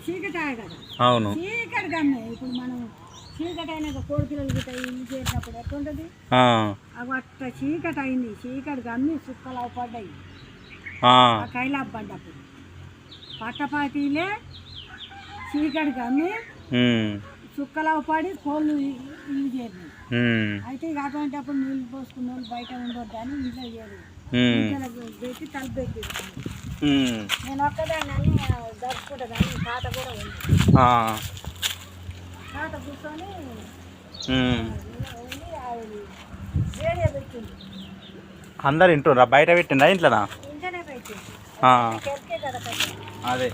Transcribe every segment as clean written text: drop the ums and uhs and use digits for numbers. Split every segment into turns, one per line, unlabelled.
చీకటి కదా.
అవును,
చీకటి గమ్మే. ఇప్పుడు మనం చీకటి అయినాక కోడిపిల్లలు గిట్ట ఇల్లు చేసినప్పుడు ఎట్లుంటుంది, అవి అట్లా చీకటి అయింది. చీకటి గమ్మి సుక్కలు అవపడ్డాయి. కైలాబ్ పడ్డప్పుడు పట్టపాటీలే చీకటి గమ్మి చుక్కలు అవపడి కోళ్ళు ఇల్లు చేరినాయి. అయితే ఇక అటువంటిప్పుడు నీళ్ళు పోసుకున్న వాళ్ళు బయట ఉండొద్దని ఇంట్లో చేరు పెట్టి తలుపు పెట్టి నేను ఒక్కదాన్ని దర్చుకుంటా కానీ తాత కూడా ఉంది. తాత కూర్చొని ఉండి రేడియో పెట్టింది.
అందరు ఇంటురా బయట పెట్టిందా ఇంట్లోనా?
ఇంట్లోనే పెట్టింది. కదా
అదే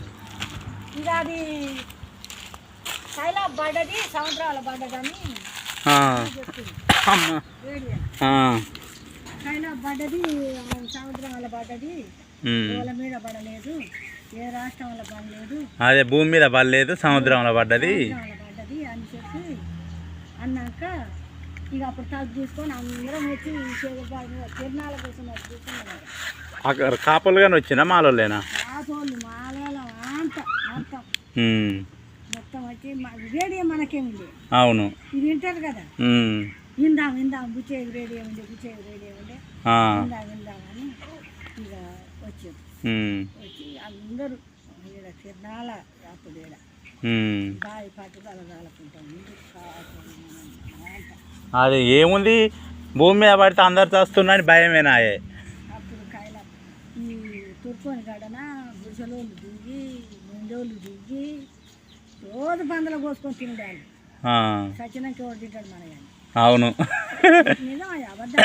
ఇక అది కైలాబ్ పడ్డది, సముద్రాల పడ్డదని కైలాబ్ పడ్డది, సముద్రాల పడ్డది, పూల మీద పడలేదు, ఏ రాష్ట్రంలో పడలేదు,
అదే భూమి మీద పడలేదు, సముద్రంలో పడ్డది
పడ్డది అని చెప్పి అన్నాక ఇక అప్పుడు తగ్గు తీసుకొని అందరం వచ్చి తిరునాళ్ళ కోసం కూర్చున్నారు.
అక్కడ కాపులుగానే వచ్చినా మాలోళ్ళేనా?
కాపోళ్ళు మాలో అంత మొత్తం మొత్తం వచ్చి రేడియో మనకేముంది.
అవును,
ఇది వింటారు కదా, విందాం బుచ్చేది రేడియో ఉండే, బుచ్చేది రేడియో ఉండే, విందామని ఇక వచ్చాం. వచ్చి అందరూ ఈడ తిరణాల అప్పుడు ఈడ బావి పట్టుదల కాలకుంటాం.
అది ఏముంది, భూమి మీద పడితే అందరు చేస్తున్నాని భయమేనా?
అప్పుడు కాయల ఈ తుర్కొని గడన గుడిసెలోళ్ళు దిగి ముందోళ్ళు దిగి రోజు పందలు కోసుకొని తినడాలి. సచ్చినాక ఎవరు తింటాడు మన కానీ.
అవును,
నిజం అబద్ధం.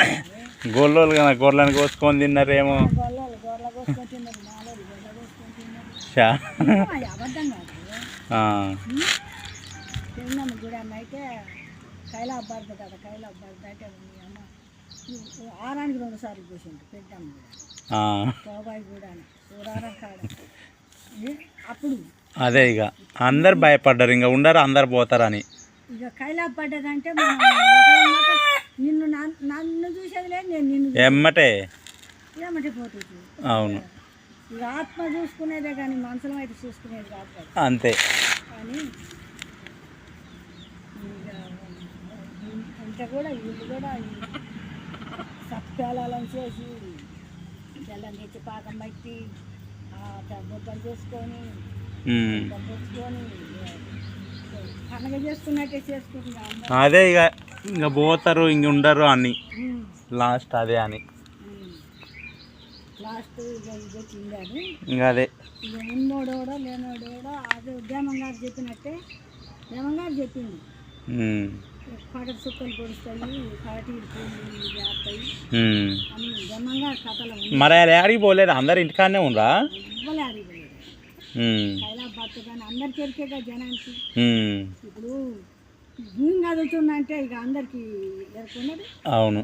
గొల్లోళ్ళు కదా గొర్రెలను కోసుకొని తిన్నారేమో.
గొర్రెలు గొర్రెలు కోసుకొని తిన్నారు, మాలోళ్ళు గొర్రె కోసుకొని తిన్నారు. అబద్ధం కాదు. తిన్నాము గుడి అన్న అయితే కైలాబ్ పడదు కదా, కైలాబ్ పడదు అంటే అమ్మ 6 2 సార్లు చూసిండు పెట్టాము కూడా తోబాయి కూడా చూడారా కాడ. అప్పుడు
అదే ఇక అందరు భయపడ్డారు, ఇంకా ఉండరు అందరు పోతారని.
ఇక కైలాబ్ పడ్డదంటే నిన్ను నన్ను చూసేది లేదు, నేను నిన్ను ఎమ్మటే పోతుంది.
అవును,
ఇక ఆత్మ చూసుకునేదే కానీ మనసులో అయితే చూసుకునేది కాదు
అంతే.
కానీ ఇంత కూడా వీళ్ళు కూడా సత్యాలను చేసి జల్లం తెచ్చి పాకం బట్టి బొద్దలు చేసుకొని తెచ్చుకొని పండగ చేసుకున్నట్టే చేసుకుంటున్నాం.
అదే ఇక ఇంకా పోతారు, ఇంక ఉండరు అని లాస్ట్ అదే అని
లాస్ట్ ఇక ఇదే తిండారు.
ఇంకా అదే
ఇక ఉన్నోడోడో లేనోడోడో అదే ఉద్యమం గారు చెప్పినట్టే ఉద్యమం గారు చెప్పింది. పగటి సుక్కలు పొడుస్తాయి, పగటీలు పూలు చేస్తాయి అని ఉద్యమం గారు కథలు.
మరి ఆడికి పోలేదు, అందరు ఇంటికాడనే ఉండరా?
ఇవ్వలే ఆడిపోలేదు. కైలాబ్ భర్త కానీ అందరికి ఎరికేగా జనానికి. ఇప్పుడు భూమి కదులుతుందంటే ఇక అందరికి ఎరుకున్నది.
అవును,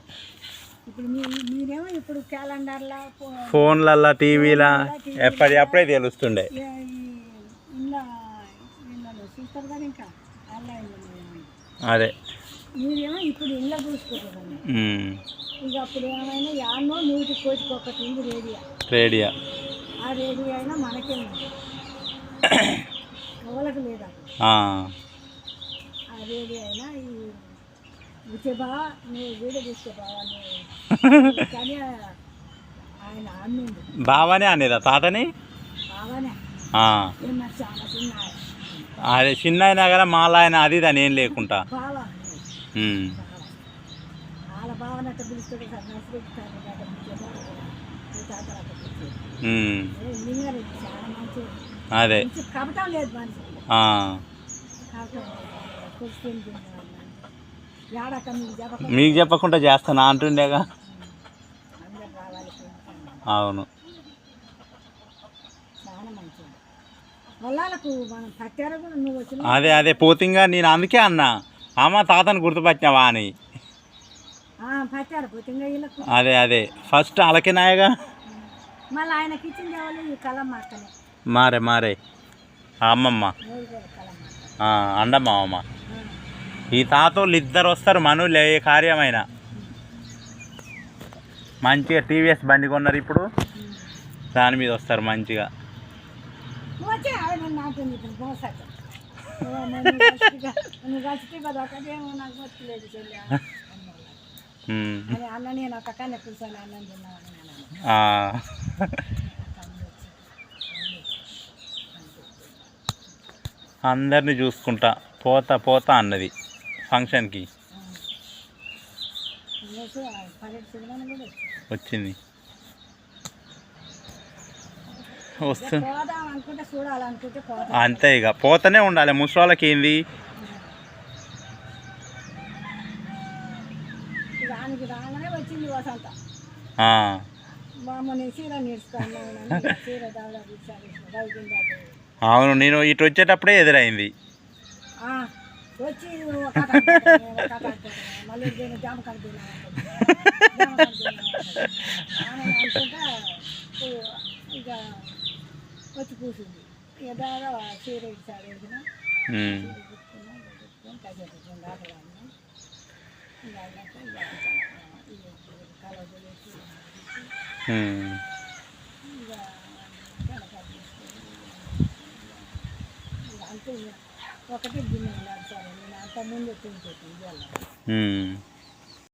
ఇప్పుడు మీరేమో ఇప్పుడు క్యాలెండర్లా
ఫోన్లల్లా టీవీలా ఎప్పటికప్పుడే తెలుస్తుండే.
ఇళ్ళలో చూస్తారు కదా, ఇంకా
అదే
మీరేమో ఇప్పుడు ఇళ్ళ చూసుకుంటారు. ఇక అప్పుడు ఏమైనా యాన్నో 100 కోటికి ఒకటి ఉంది రేడియో. ఆ రేడియో అయినా మనకే ఉంది, ఎవరికి లేదా. ఆ రేడియో అయినా ఈ వచ్చే బాగా నువ్వు వీడియో తీసుకో బాగా కానీ ఆయన అన్నింది.
బావానే అనేది తాతని
బాగానే చాలా చిన్న
అదే చిన్న అయినా కదా మాల ఆయన అది దాని ఏం లేకుండా
బాగా వాళ్ళ బావనట్ట పిలుస్తుంది సార్. చాలా మంచి
అదే
కపటం లేదు మనిషి.
మీకు చెప్పకుండా చేస్తానా అంటుండేగా. అవును, అదే పోతింగా నేను అందుకే అన్నా అమ్మ తాతను గుర్తుపట్టినావా అని. అదే ఫస్ట్ అలకినాయగా మారే అమ్మమ్మ అండమ్మ అమ్మ. ఈ తాతోళ్ళు ఇద్దరు వస్తారు మనులు ఏ కార్యమైనా. మంచిగా టీవీఎస్ బండి కొన్నారు ఇప్పుడు, దాని మీద వస్తారు మంచిగా.
వచ్చే నేను నాటుంది ఇప్పుడు మోసాక నువ్వు కలిసి కదా ఒకటేమో నాకు వచ్చలేదు చెల్లి అని అన్న నేను ఒక కన్నా కూర్చొని అన్నం తిన్నాను.
అందరినీ చూసుకుంటా పోతా పోతా అన్నది ఫంక్షన్కి వచ్చింది. వస్తుంది అంతే, ఇక పోతూనే ఉండాలి. ముసలోళ్ళకి ఏంది
వచ్చింది వసంత
అవును, నేను ఇటు వచ్చేటప్పుడే ఎదురైంది.
వచ్చి మళ్ళీ జామ కడుతున్నా ఇక వచ్చి కూర్చుంది. ఇక దాగా చీర ఇచ్చాడు వేసిన అంతే ఒకటి గిన్నె సార్ నేను అంత ముందు తింటుంది.